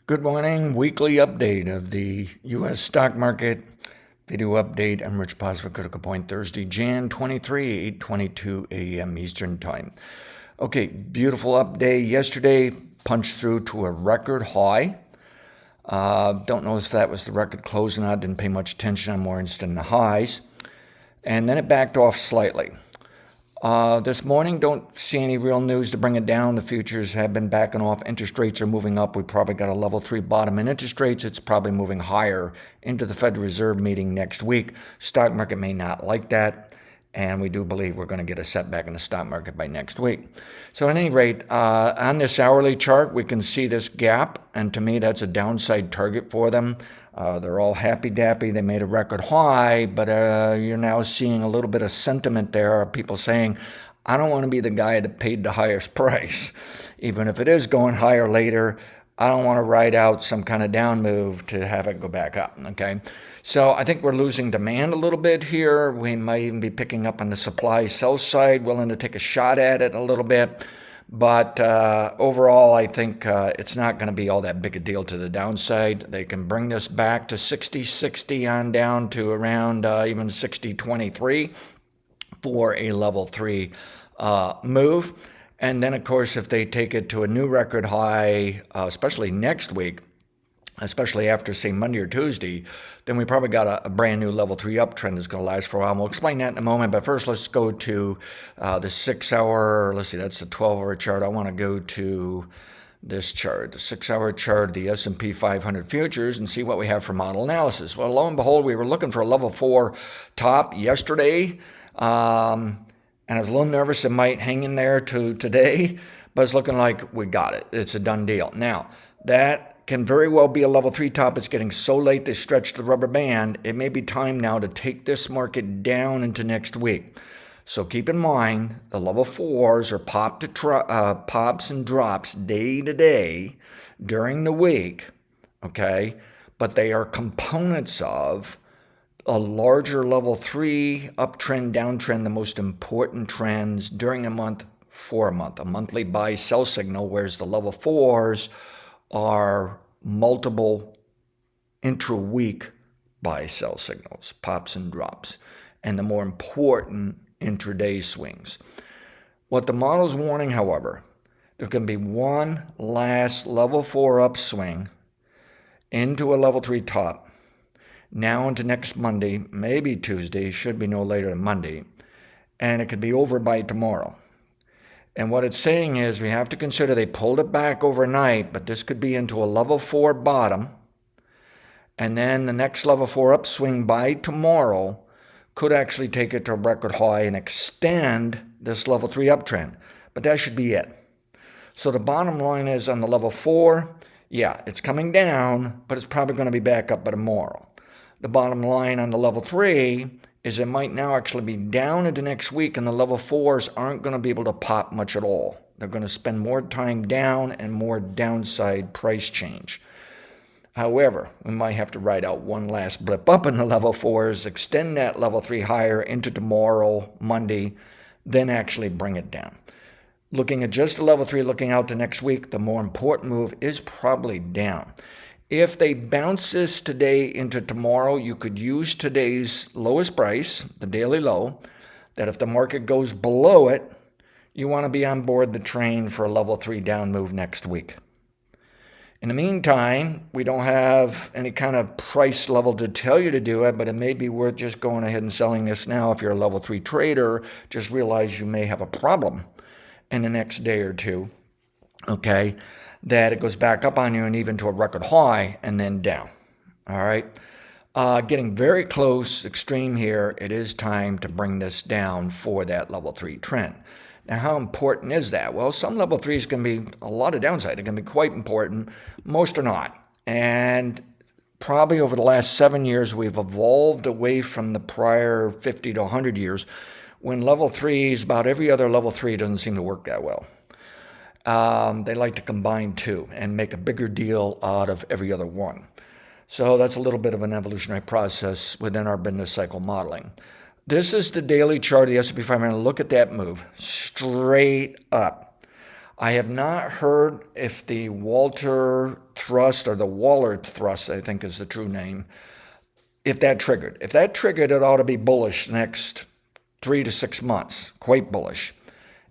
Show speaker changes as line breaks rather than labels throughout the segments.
Good morning. Weekly update of the U.S. stock market. Video update. I'm Rich Paz for Critical Point, Thursday, Jan 23, 8:22 a.m. Eastern Time. Okay, beautiful update. Yesterday punched through to a record high. Don't know if that was the record close or not. Didn't pay much attention. I'm more interested in the highs. And then it backed off slightly. This morning, don't see any real news to bring it down. The futures have been backing off. Interest rates are moving up. We probably got a level 3 bottom in interest rates. It's probably moving higher into the Federal Reserve meeting next week. Stock market may not like that, and we do believe we're going to get a setback in the stock market by next week. So at any rate, on this hourly chart, we can see this gap, and to me, that's a downside target for them. They're all happy-dappy. They made a record high, but you're now seeing a little bit of sentiment there. People saying, I don't want to be the guy that paid the highest price. Even if it is going higher later, I don't want to ride out some kind of down move to have it go back up, okay? So I think we're losing demand a little bit here. We might even be picking up on the supply-sell side, willing to take a shot at it a little bit. But overall, I think it's not going to be all that big a deal to the downside. They can bring this back to 60-60 on down to around even 60-23 for a level 3 move. And then, of course, if they take it to a new record high, especially next week, especially after, say, Monday or Tuesday, then we probably got a brand new level 3 uptrend that's going to last for a while. And we'll explain that in a moment. But first, let's go to the 6 hour. Let's see, that's the 12-hour chart. I want to go to this chart, the 6-hour chart, the S&P 500 futures, and see what we have for model analysis. Well, lo and behold, we were looking for a level 4 top yesterday. And I was a little nervous it might hang in there to today, but it's looking like we got it. It's a done deal. Now, that can very well be a level 3 top. It's getting so late they stretched the rubber band. It may be time now to take this market down into next week. So keep in mind, the level 4s are pops and drops day to day during the week, okay? But they are components of a larger level 3 uptrend, downtrend, the most important trends during a month for a month, a monthly buy-sell signal, whereas the level 4s are multiple intra-week buy-sell signals, pops and drops, and the more important intraday swings. What the model's warning, however, there can be one last level 4 upswing into a level 3 top, now into next Monday, maybe Tuesday, should be no later than Monday, and it could be over by tomorrow. And what it's saying is we have to consider they pulled it back overnight, but this could be into a level 4 bottom. And then the next level 4 upswing by tomorrow could actually take it to a record high and extend this level 3 uptrend. But that should be it. So the bottom line is on the level 4, yeah, it's coming down, but it's probably going to be back up by tomorrow. The bottom line on the level 3 is it might now actually be down into next week, and the level 4s aren't going to be able to pop much at all. They're going to spend more time down and more downside price change. However, we might have to ride out one last blip up in the level 4s, extend that level 3 higher into tomorrow, Monday, then actually bring it down. Looking at just the level 3, looking out to next week, the more important move is probably down. If they bounce this today into tomorrow, you could use today's lowest price, the daily low, that if the market goes below it, you want to be on board the train for a level 3 down move next week. In the meantime, we don't have any kind of price level to tell you to do it, but it may be worth just going ahead and selling this now. If you're a level 3 trader, just realize you may have a problem in the next day or two, okay? That it goes back up on you and even to a record high and then down. All right. Getting very close, extreme here. It is time to bring this down for that level 3 trend. Now, how important is that? Well, some level 3s can be a lot of downside. It can be quite important. Most are not. And probably over the last 7 years, we've evolved away from the prior 50 to 100 years when level 3s, about every other level 3 doesn't seem to work that well. They like to combine two and make a bigger deal out of every other one. So that's a little bit of an evolutionary process within our business cycle modeling. This is the daily chart of the S&P 500. Look at that move, straight up. I have not heard if the Walter thrust or the Waller thrust, I think is the true name, if that triggered. If that triggered, it ought to be bullish the next 3 to 6 months, quite bullish.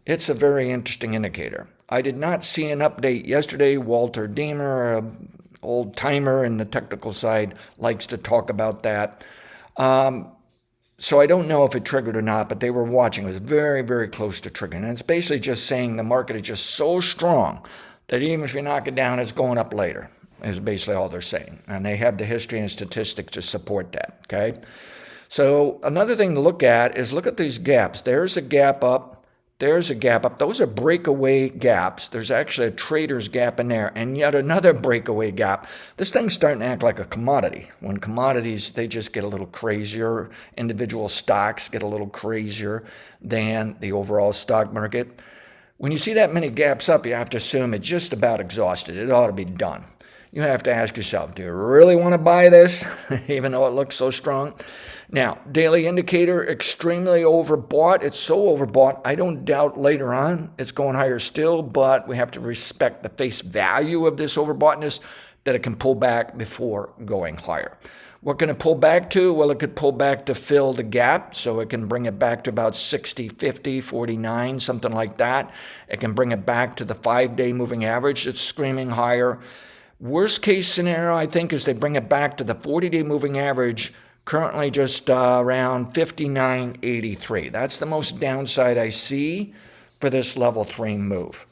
It's a very interesting indicator. I did not see an update yesterday. Walter Deemer, an old timer in the technical side, likes to talk about that. So I don't know if it triggered or not, but they were watching. It was very, very close to triggering. And it's basically just saying the market is just so strong that even if you knock it down, it's going up later, is basically all they're saying. And they have the history and statistics to support that, okay? So another thing to look at is look at these gaps. There's a gap up. There's a gap up. Those are breakaway gaps. There's actually a trader's gap in there and yet another breakaway gap. This thing's starting to act like a commodity. When commodities, they just get a little crazier. Individual stocks get a little crazier than the overall stock market. When you see that many gaps up, you have to assume it's just about exhausted. It ought to be done. You have to ask yourself, do you really want to buy this, even though it looks so strong? Now, daily indicator, extremely overbought. It's so overbought, I don't doubt later on it's going higher still, but we have to respect the face value of this overboughtness, that it can pull back before going higher. What can it pull back to? Well, it could pull back to fill the gap, so it can bring it back to about 60, 50, 49, something like that. It can bring it back to the 5-day moving average that's screaming higher. Worst case scenario, I think, is they bring it back to the 40-day moving average, currently just around 59.83. That's the most downside I see for this level 3 move.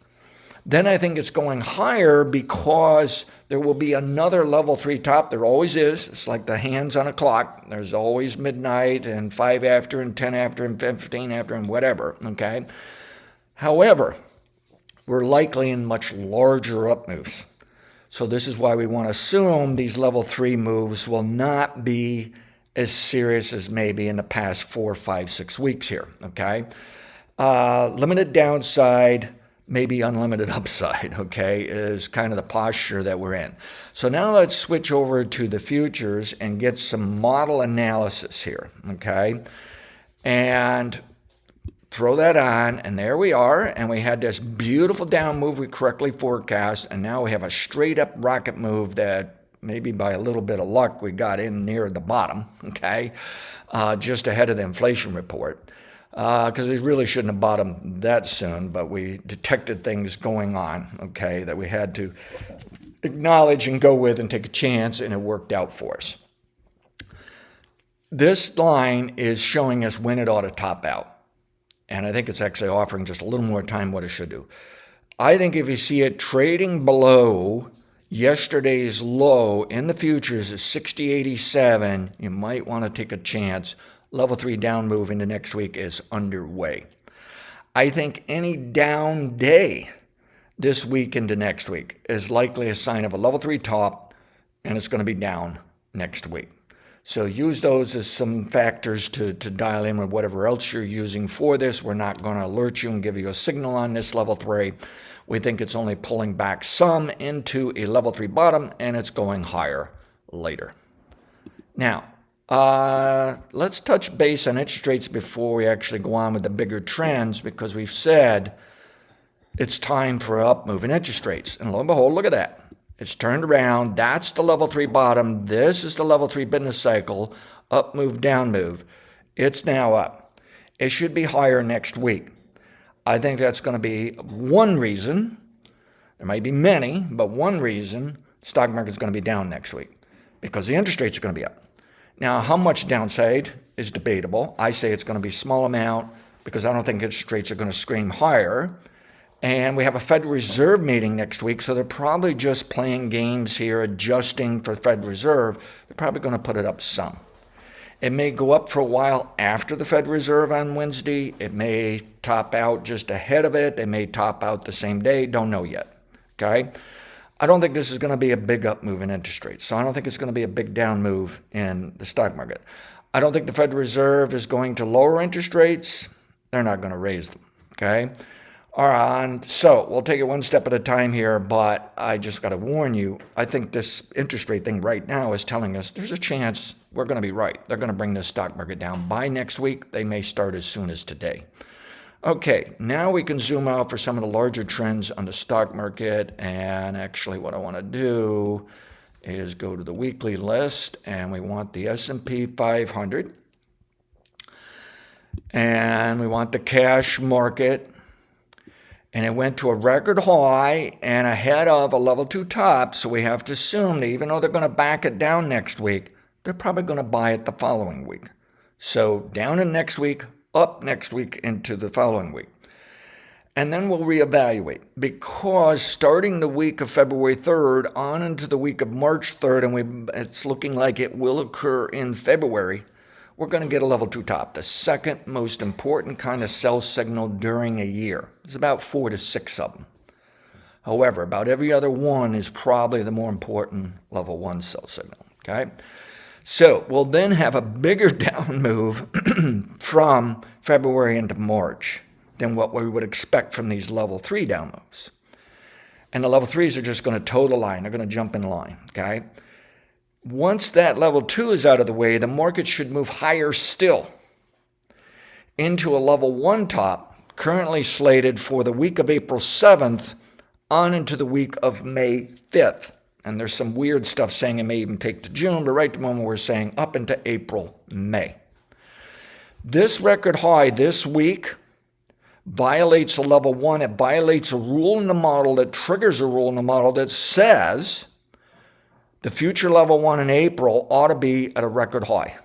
Then I think it's going higher because there will be another level 3 top. There always is. It's like the hands on a clock. There's always midnight and 5 after and 10 after and 15 after and whatever, okay? However, we're likely in much larger up moves. So this is why we want to assume these level 3 moves will not be as serious as maybe in the past 4, 5, 6 weeks here, okay? Limited downside, maybe unlimited upside, okay, is kind of the posture that we're in. So now let's switch over to the futures and get some model analysis here, okay? And throw that on, and there we are, and we had this beautiful down move we correctly forecast, and now we have a straight up rocket move that maybe by a little bit of luck we got in near the bottom, okay, just ahead of the inflation report, because it really shouldn't have bottomed that soon, but we detected things going on, okay, that we had to acknowledge and go with and take a chance, and it worked out for us. This line is showing us when it ought to top out. And I think it's actually offering just a little more time what it should do. I think if you see it trading below yesterday's low in the futures at 60.87, you might want to take a chance. Level 3 down move into next week is underway. I think any down day this week into next week is likely a sign of a level 3 top, and it's going to be down next week. So use those as some factors to dial in with whatever else you're using for this. We're not going to alert you and give you a signal on this level 3. We think it's only pulling back some into a level 3 bottom, and it's going higher later. Now, let's touch base on interest rates before we actually go on with the bigger trends, because we've said it's time for an up move in interest rates. And lo and behold, look at that. It's turned around. That's the level 3 bottom. This is the level 3 business cycle. Up move, down move. It's now up. It should be higher next week. I think that's going to be one reason. There might be many, but one reason the stock market is going to be down next week, because the interest rates are going to be up. Now, how much downside is debatable. I say it's going to be a small amount, because I don't think interest rates are going to scream higher. And we have a Federal Reserve meeting next week, so they're probably just playing games here, adjusting for Federal Reserve. They're probably going to put it up some. It may go up for a while after the Federal Reserve on Wednesday. It may top out just ahead of it. It may top out the same day. Don't know yet, okay? I don't think this is going to be a big up move in interest rates, so I don't think it's going to be a big down move in the stock market. I don't think the Federal Reserve is going to lower interest rates. They're not going to raise them, okay? All right, so we'll take it one step at a time here, but I just got to warn you, I think this interest rate thing right now is telling us there's a chance we're going to be right. They're going to bring this stock market down by next week. They may start as soon as today. Okay, now we can zoom out for some of the larger trends on the stock market. And actually what I want to do is go to the weekly list, and we want the S&P 500. And we want the cash market. And it went to a record high and ahead of a level 2 top. So we have to assume that even though they're going to back it down next week, they're probably going to buy it the following week. So down in next week, up next week into the following week. And then we'll reevaluate, because starting the week of February 3rd on into the week of March 3rd, and it's looking like it will occur in February, we're going to get a level 2 top, the second most important kind of sell signal during a year. There's about 4 to 6 of them. However, about every other one is probably the more important level 1 sell signal, okay? So we'll then have a bigger down move from February into March than what we would expect from these level 3 down moves. And the level 3s are just going to toe the line. They're going to jump in line, okay? Once that level 2 is out of the way, the market should move higher still into a level 1 top, currently slated for the week of April 7th on into the week of May 5th. And there's some weird stuff saying it may even take to June, but right at the moment we're saying up into April, May. This record high this week violates a level 1. It violates a rule in the model that triggers a rule in the model that says the future level 1 in April ought to be at a record high.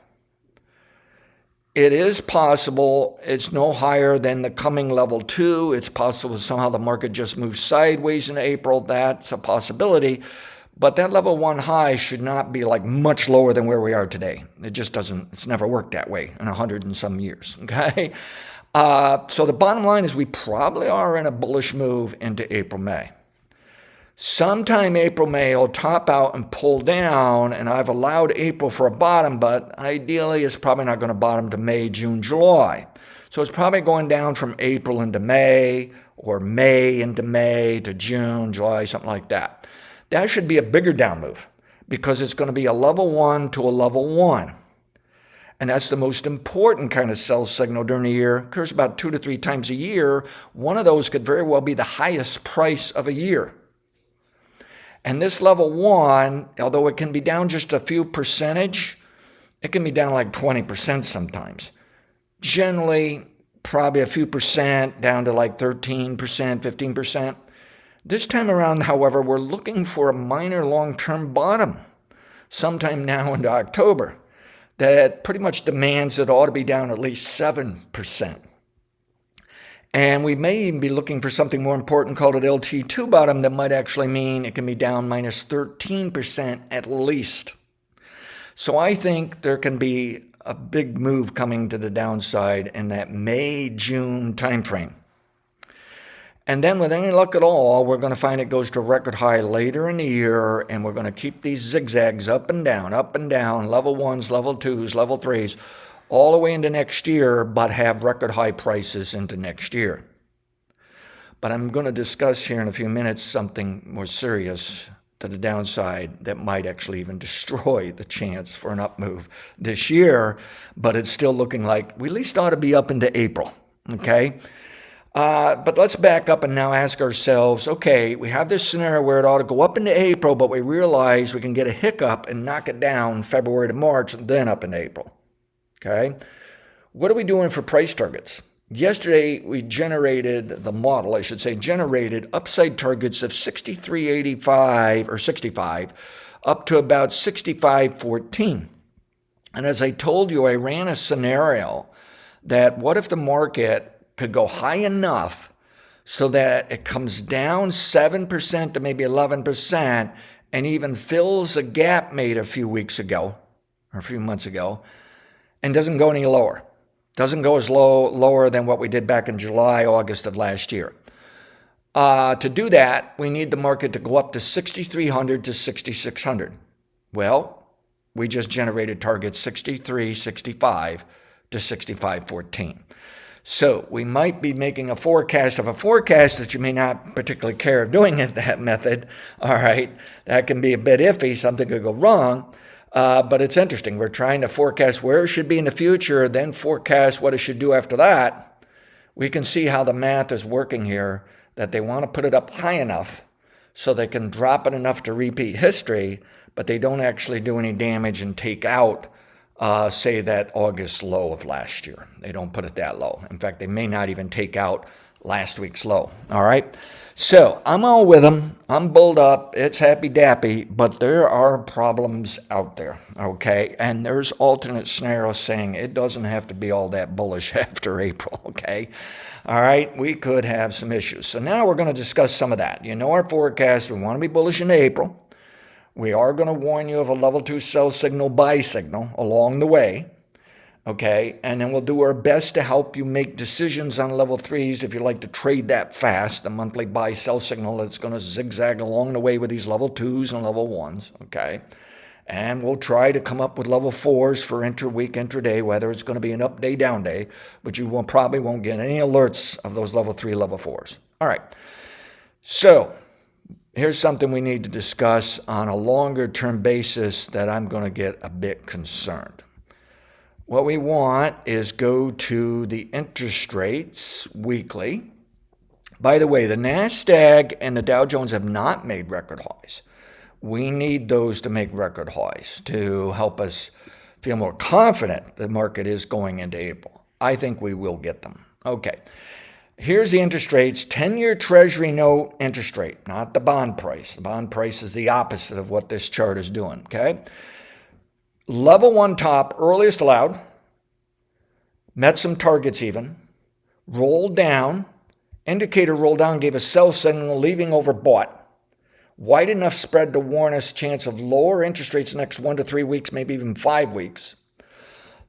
It is possible it's no higher than the coming level 2. It's possible somehow the market just moves sideways in April. That's a possibility. But that level 1 high should not be like much lower than where we are today. It just doesn't, it's never worked that way in 100 and some years, okay? So the bottom line is we probably are in a bullish move into April, May. Sometime April, May, will top out and pull down, and I've allowed April for a bottom, but ideally it's probably not going to bottom to May, June, July. So it's probably going down from April into May, or May into May to June, July, something like that. That should be a bigger down move, because it's going to be a level 1 to a level 1. And that's the most important kind of sell signal during the year. It occurs about 2 to 3 times a year. One of those could very well be the highest price of a year. And this level 1, although it can be down just a few percentage, it can be down like 20% sometimes. Generally, probably a few percent down to like 13%, 15%. This time around, however, we're looking for a minor long-term bottom sometime now into October that pretty much demands it ought to be down at least 7%. And we may even be looking for something more important called an LT2 bottom that might actually mean it can be down minus 13% at least. So I think there can be a big move coming to the downside in that May-June timeframe. And then with any luck at all, we're going to find it goes to a record high later in the year, and we're going to keep these zigzags up and down, level 1s, level 2s, level 3s, all the way into next year, but have record high prices into next year. But I'm going to discuss here in a few minutes something more serious to the downside that might actually even destroy the chance for an up move this year, but it's still looking like we at least ought to be up into April, okay? But let's back up and now ask ourselves, okay, we have this scenario where it ought to go up into April, but we realize we can get a hiccup and knock it down February to March and then up in April, okay? What are we doing for price targets? Yesterday, we generated the model, I should say, generated upside targets of 63.85 or 65 up to about 65.14. And as I told you, I ran a scenario that what if the market could go high enough so that it comes down 7% to maybe 11% and even fills a gap made a few weeks ago or a few months ago and doesn't go any lower. Doesn't go as lower than what we did back in July, August of last year. To do that, we need the market to go up to 6,300 to 6,600. Well, we just generated targets 63, 65 to 65.14. So we might be making a forecast of a forecast that you may not particularly care of doing it that method. All right, that can be a bit iffy. Something could go wrong. But it's interesting. We're trying to forecast where it should be in the future, then forecast what it should do after that. we can see how the math is working here, that they want to put it up high enough so they can drop it enough to repeat history, but they don't actually do any damage and take out, say, that August low of last year. They don't put it that low. In fact, they may not even take out last week's low. All right? So I'm all with them. I'm bulled up. It's happy dappy, but there are problems out there, okay? And there's alternate scenarios saying it doesn't have to be all that bullish after April, okay? All right, we could have some issues. So now we're going to discuss some of that. You know our forecast. We want to be bullish in April. We are going to warn you of a level 2 sell signal, buy signal along the way. Okay, and then we'll do our best to help you make decisions on level 3s if you like to trade that fast, the monthly buy-sell signal that's going to zigzag along the way with these level 2s and level 1s, okay? And we'll try to come up with level 4s for inter-week, intraday, whether it's going to be an up day, down day, but you probably won't get any alerts of those level 3, level 4s. All right, so here's something we need to discuss on a longer-term basis that I'm going to get a bit concerned. What we want is go to the interest rates weekly. By the way, the NASDAQ and the Dow Jones have not made record highs. We need those to make record highs to help us feel more confident the market is going into April. I think we will get them. Okay, here's the interest rates. 10-year Treasury note interest rate, not the bond price. The bond price is the opposite of what this chart is doing, okay? Level 1 top, earliest allowed, met some targets even, rolled down, indicator rolled down, gave a sell signal, leaving overbought. Wide enough spread to warn us chance of lower interest rates the next 1 to 3 weeks, maybe even 5 weeks.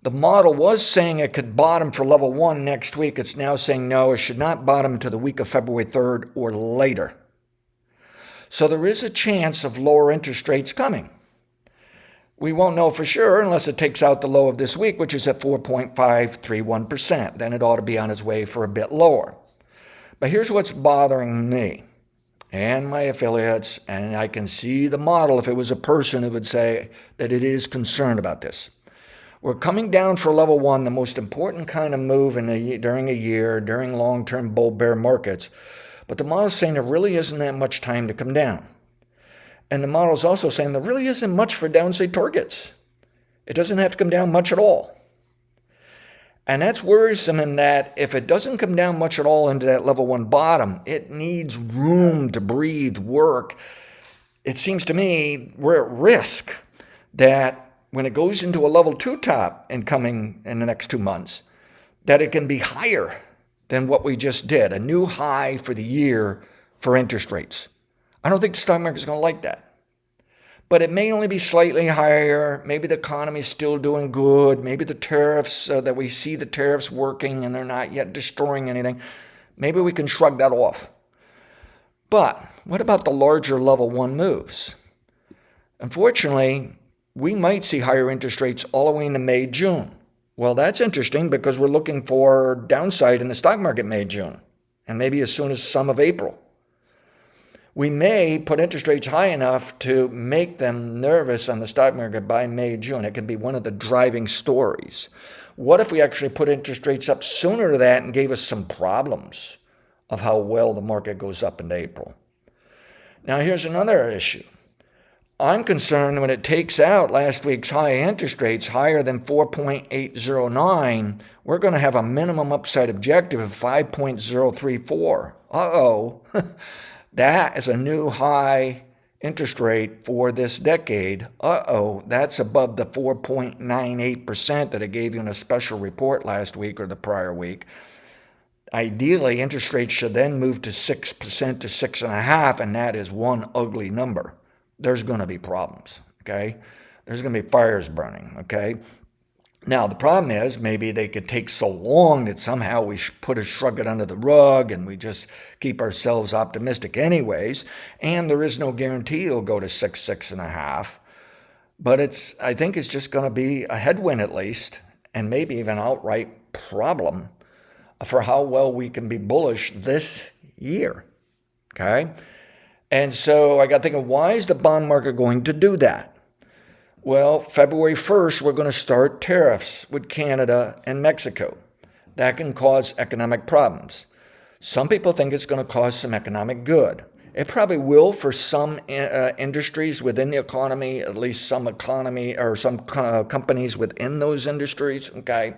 The model was saying it could bottom for level 1 next week. It's now saying no, it should not bottom to the week of February 3rd or later. So there is a chance of lower interest rates coming. We won't know for sure unless it takes out the low of this week, which is at 4.531%. Then it ought to be on its way for a bit lower. But here's what's bothering me and my affiliates, and I can see the model if it was a person who would say that it is concerned about this. We're coming down for level 1, the most important kind of move during a year, during long-term bull-bear markets. But the model's saying there really isn't that much time to come down. And the model is also saying there really isn't much for downside targets. It doesn't have to come down much at all. And that's worrisome in that if it doesn't come down much at all into that level 1 bottom, it needs room to breathe, work. It seems to me we're at risk that when it goes into a level 2 top and coming in the next 2 months, that it can be higher than what we just did, a new high for the year for interest rates. I don't think the stock market is going to like that. But it may only be slightly higher. Maybe the economy is still doing good. Maybe the tariffs, that we see the tariffs working and they're not yet destroying anything. Maybe we can shrug that off. But what about the larger level 1 moves? Unfortunately, we might see higher interest rates all the way into May, June. Well, that's interesting because we're looking for downside in the stock market May, June, and maybe as soon as some of April. We may put interest rates high enough to make them nervous on the stock market by May, June. It could be one of the driving stories. What if we actually put interest rates up sooner to that and gave us some problems of how well the market goes up into April? Now, here's another issue. I'm concerned when it takes out last week's high interest rates higher than 4.809, we're going to have a minimum upside objective of 5.034. Uh-oh. That is a new high interest rate for this decade. Uh-oh, that's above the 4.98% that it gave you in a special report last week or the prior week. Ideally, interest rates should then move to 6% to 6.5%, and that is one ugly number. There's going to be problems, okay? There's going to be fires burning, okay? Now, the problem is maybe they could take so long that somehow we shrug it under the rug and we just keep ourselves optimistic anyways. And there is no guarantee it'll go to 6.5. But I think it's just going to be a headwind at least, and maybe even an outright problem for how well we can be bullish this year, okay? And so I got thinking, why is the bond market going to do that? Well, February 1st, we're going to start tariffs with Canada and Mexico. that can cause economic problems. Some people think it's going to cause some economic good. It probably will for some industries within the economy, at least some economy or some companies within those industries, okay?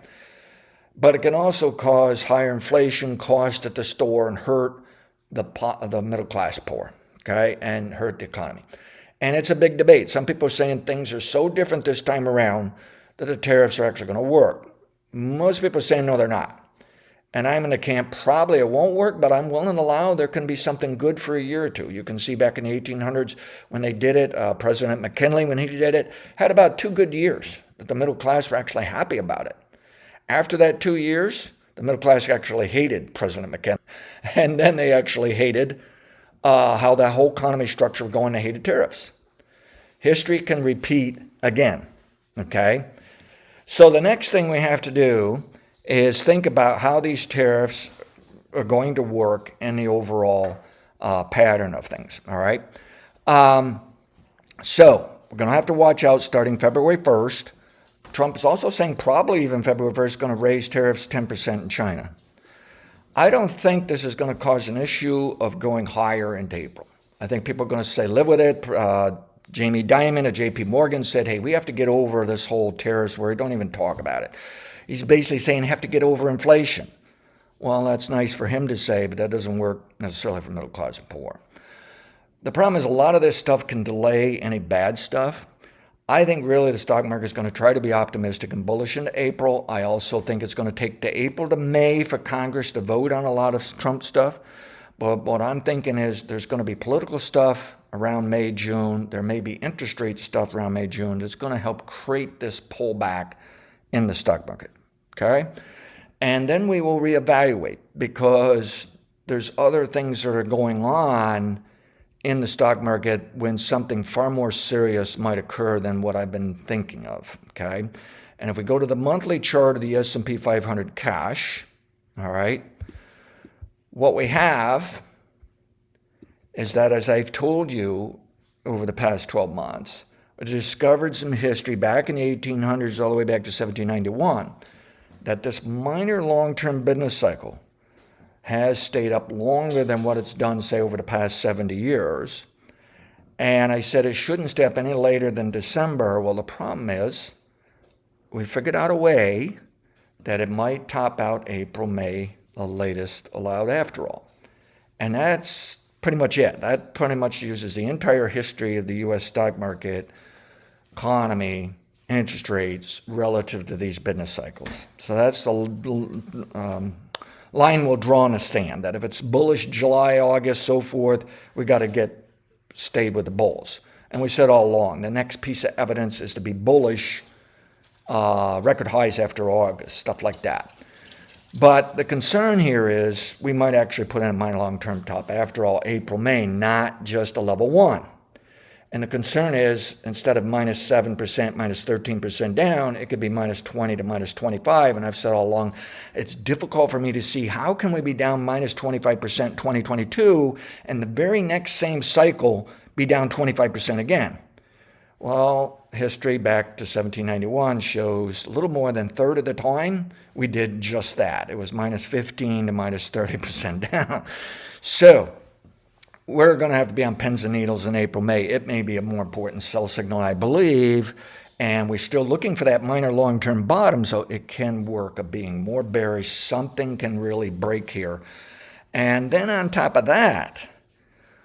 But it can also cause higher inflation, cost at the store, and hurt the middle class poor, okay, and hurt the economy. And it's a big debate. Some people are saying things are so different this time around that the tariffs are actually going to work. Most people are saying no, they're not. And I'm in the camp, probably it won't work, but I'm willing to allow there can be something good for a year or two. You can see back in the 1800s when they did it, President McKinley, when he did it, had about 2 good years that the middle class were actually happy about it. After that 2 years, the middle class actually hated President McKinley. And then they actually hated how the whole economy structure was going. They hated tariffs. History can repeat again, okay? So the next thing we have to do is think about how these tariffs are going to work in the overall pattern of things, all right? So we're going to have to watch out starting February 1st. Trump is also saying probably even February 1st going to raise tariffs 10% in China. I don't think this is going to cause an issue of going higher into April. I think people are going to say live with it. Jamie Dimon at JP Morgan said, hey, we have to get over this whole tariffs where we don't even talk about it. He's basically saying you have to get over inflation. Well, that's nice for him to say, but that doesn't work necessarily for middle class and poor. The problem is a lot of this stuff can delay any bad stuff. I think really the stock market is going to try to be optimistic and bullish into April. I also think it's going to take to April to May for Congress to vote on a lot of Trump stuff. But what I'm thinking is there's going to be political stuff around May, June. There may be interest rate stuff around May, June that's going to help create this pullback in the stock market, okay? And then we will reevaluate because there's other things that are going on in the stock market when something far more serious might occur than what I've been thinking of, okay? And if we go to the monthly chart of the S&P 500 cash, all right, what we have is that, as I've told you over the past 12 months, I discovered some history back in the 1800s all the way back to 1791 that this minor long-term business cycle has stayed up longer than what it's done, say, over the past 70 years. And I said it shouldn't stay up any later than December. Well, the problem is we figured out a way that it might top out April, May, the latest allowed after all. And that's pretty much it. That pretty much uses the entire history of the U.S. stock market, economy, interest rates relative to these business cycles. So that's the line we'll draw in the sand, that if it's bullish July, August, so forth, we got to stay with the bulls. And we said all along, the next piece of evidence is to be bullish, record highs after August, stuff like that. But the concern here is we might actually put in a minor long-term top after all April, May, not just a level 1. And the concern is instead of minus 7%, minus 13% down, it could be minus 20 to minus 25. And I've said all along, it's difficult for me to see how can we be down minus 25% 2022 and the very next same cycle be down 25% again. Well, history back to 1791 shows a little more than a third of the time we did just that. It was minus 15 to minus 30% down. So we're going to have to be on pins and needles in April, May. It may be a more important sell signal, I believe, and we're still looking for that minor long-term bottom, so it can work of being more bearish. Something can really break here. And then on top of that,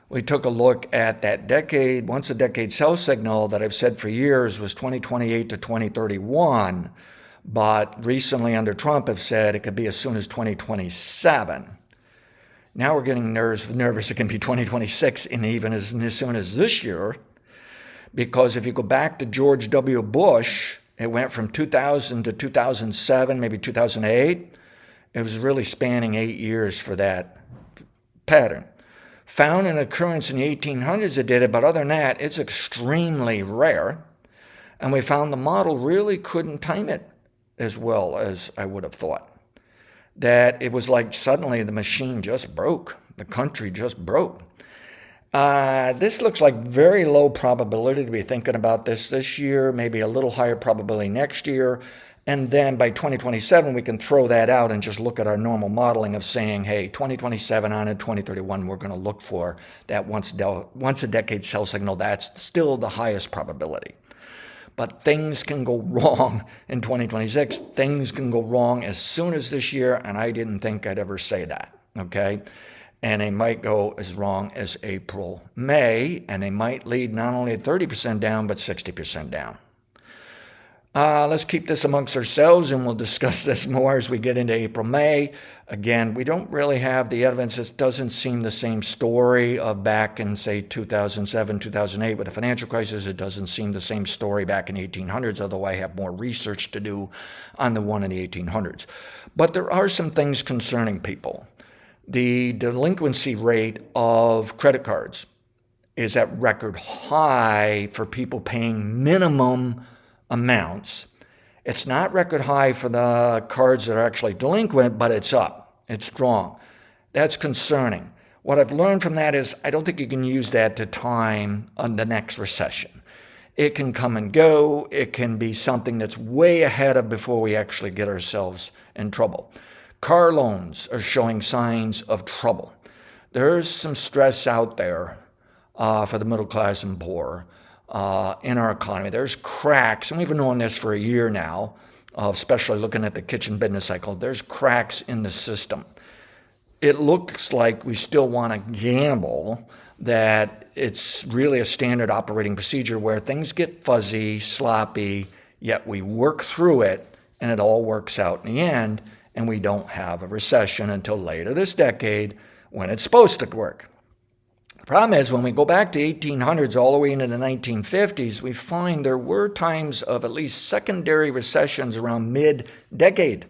we took a look at that once a decade sell signal that I've said for years was 2028 to 2031, but recently under Trump have said it could be as soon as 2027. Now we're getting nervous it can be 2026 and even as soon as this year, because if you go back to George W. Bush, it went from 2000 to 2007, maybe 2008. It was really spanning 8 years for that pattern. Found an occurrence in the 1800s that did it, but other than that, it's extremely rare. And we found the model really couldn't time it as well as I would have thought. That it was like suddenly the machine just broke. The country just broke. This looks like very low probability to be thinking about this year, maybe a little higher probability next year. And then by 2027, we can throw that out and just look at our normal modeling of saying, hey, 2027 on to 2031, we're going to look for that once a decade sell signal. That's still the highest probability. But things can go wrong in 2026. Things can go wrong as soon as this year, and I didn't think I'd ever say that, okay? And they might go as wrong as April, May, and they might lead not only at 30% down, but 60% down. Let's keep this amongst ourselves, and we'll discuss this more as we get into April, May. Again, we don't really have the evidence. It doesn't seem the same story of back in, say, 2007, 2008 with the financial crisis. It doesn't seem the same story back in the 1800s, although I have more research to do on the one in the 1800s. But there are some things concerning people. The delinquency rate of credit cards is at record high for people paying minimum amounts. It's not record high for the cards that are actually delinquent, but it's up. It's strong. That's concerning. What I've learned from that is I don't think you can use that to time on the next recession. It can come and go. It can be something that's way ahead of before we actually get ourselves in trouble. Car loans are showing signs of trouble. There's some stress out there for the middle class and poor. In our economy. There's cracks, and we've been knowing this for a year now, especially looking at the kitchen business cycle. There's cracks in the system. It looks like we still want to gamble that it's really a standard operating procedure where things get fuzzy, sloppy, yet we work through it, and it all works out in the end, and we don't have a recession until later this decade when it's supposed to work. The problem is when we go back to 1800s all the way into the 1950s, we find there were times of at least secondary recessions around mid-decade.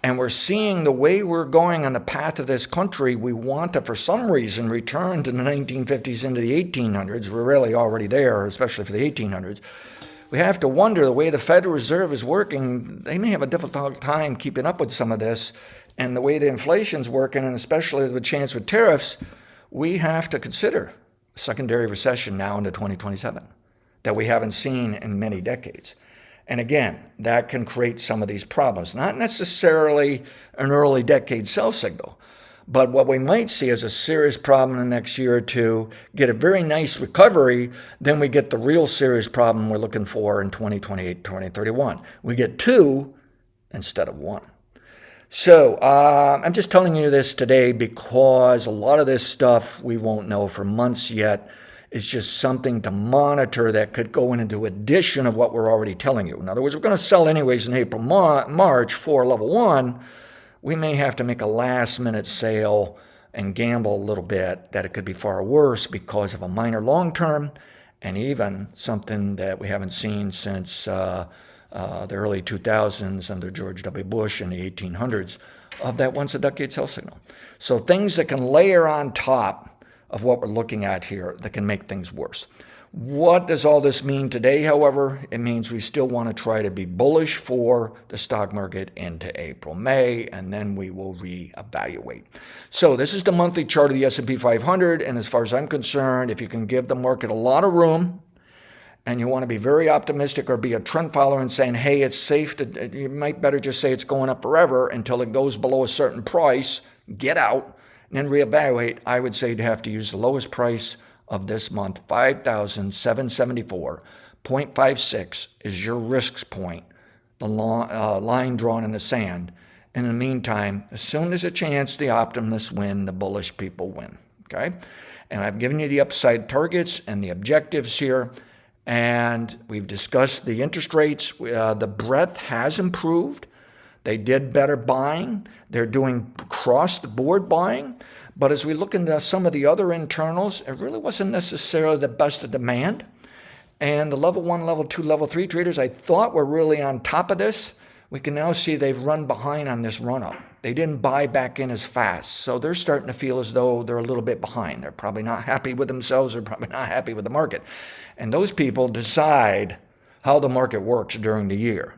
And we're seeing the way we're going on the path of this country, we want to, for some reason, return to the 1950s into the 1800s. We're really already there, especially for the 1800s. We have to wonder the way the Federal Reserve is working, they may have a difficult time keeping up with some of this. And the way the inflation's working, and especially the chance with tariffs, we have to consider a secondary recession now into 2027 that we haven't seen in many decades. And again, that can create some of these problems. Not necessarily an early decade sell signal, but what we might see is a serious problem in the next year or two, get a very nice recovery, then we get the real serious problem we're looking for in 2028, 2031. We get two instead of one. So I'm just telling you this today because a lot of this stuff we won't know for months yet. It's just something to monitor that could go into addition of what we're already telling you. In other words, we're going to sell anyways in April, March for level one. We may have to make a last minute sale and gamble a little bit that it could be far worse because of a minor long term and even something that we haven't seen since the early 2000s under George W. Bush in the 1800s of that once a decade sell signal. So things that can layer on top of what we're looking at here that can make things worse. What does all this mean today, however? It means we still want to try to be bullish for the stock market into April, May, and then we will reevaluate. So this is the monthly chart of the S&P 500, and as far as I'm concerned, if you can give the market a lot of room, and you want to be very optimistic or be a trend follower and saying, hey, it's safe to, you might better just say it's going up forever until it goes below a certain price, get out, and then reevaluate. I would say you'd have to use the lowest price of this month, 5,774.56 is your risks point, the line drawn in the sand. In the meantime, as soon as a chance, the optimists win, the bullish people win, okay? And I've given you the upside targets and the objectives here. And we've discussed the interest rates. The breadth has improved. They did better buying. They're doing across-the-board buying. But as we look into some of the other internals, it really wasn't necessarily the best of demand. And the level 1, level 2, level 3 traders I thought were really on top of this. We can now see they've run behind on this run-up. They didn't buy back in as fast. So they're starting to feel as though they're a little bit behind. They're probably not happy with themselves. They're probably not happy with the market. And those people decide how the market works during the year.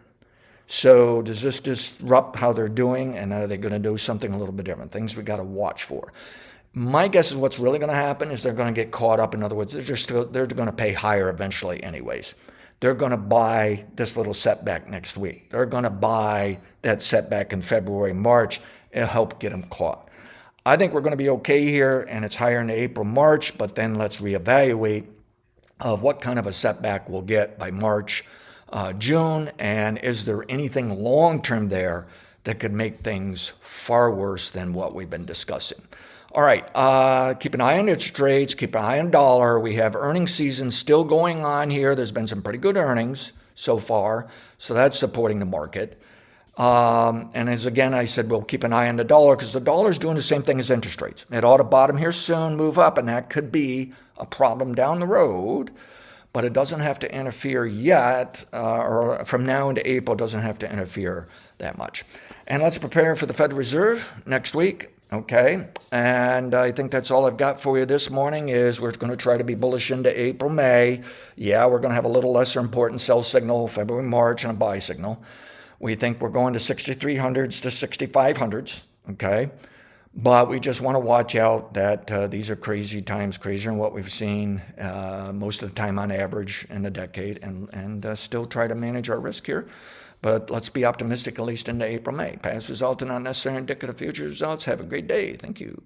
So does this disrupt how they're doing? And are they going to do something a little bit different? Things we got to watch for. My guess is what's really going to happen is they're going to get caught up. In other words, they're going to pay higher eventually anyways. they're going to buy this little setback next week. They're going to buy that setback in February, March. It'll help get them caught. I think we're going to be okay here, and it's higher in April, March, but then let's reevaluate of what kind of a setback we'll get by March, June, and is there anything long-term there that could make things far worse than what we've been discussing. All right, keep an eye on interest rates, keep an eye on dollar. We have earnings season still going on here. There's been some pretty good earnings so far, so that's supporting the market. And as again, I said, we'll keep an eye on the dollar because the dollar is doing the same thing as interest rates. It ought to bottom here soon, move up, and that could be a problem down the road. But it doesn't have to interfere yet, or from now into April, doesn't have to interfere that much. And let's prepare for the Federal Reserve next week. Okay, and I think that's all I've got for you this morning is we're going to try to be bullish into April, May. Yeah, we're going to have a little lesser important sell signal February, March, and a buy signal. We think we're going to 6,300s to 6,500s, okay? But we just want to watch out that these are crazy times, crazier than what we've seen most of the time on average in a decade, and still try to manage our risk here. But let's be optimistic at least into April, May. Past results are not necessarily indicative of future results. Have a great day. Thank you.